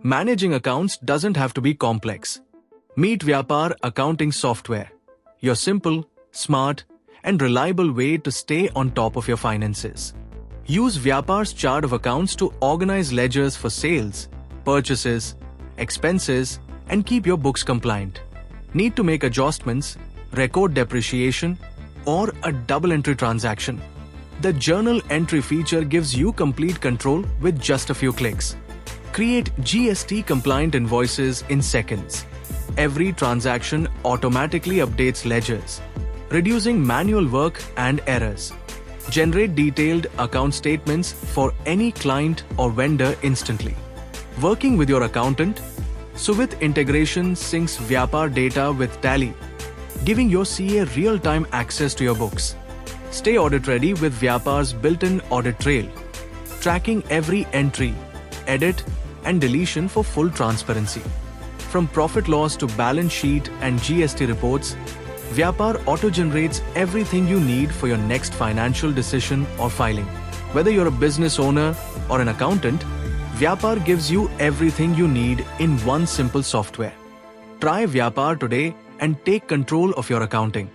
Managing accounts doesn't have to be complex. Meet Vyapar Accounting Software, your simple, smart, and reliable way to stay on top of your finances. Use Vyapar's chart of accounts to organize ledgers for sales, purchases, expenses, and keep your books compliant. Need to make adjustments, record depreciation, or a double entry transaction? The journal entry feature gives you complete control with just a few clicks. Create GST-compliant invoices in seconds. Every transaction automatically updates ledgers, reducing manual work and errors. Generate detailed account statements for any client or vendor instantly. Working with your accountant? So with integration syncs Vyapar data with Tally, giving your CA real-time access to your books. Stay audit-ready with Vyapar's built-in audit trail, tracking every entry, edit, and deletion for full transparency. From profit loss to balance sheet and GST reports, Vyapar auto-generates everything you need for your next financial decision or filing. Whether you're a business owner or an accountant, Vyapar gives you everything you need in one simple software. Try Vyapar today and take control of your accounting.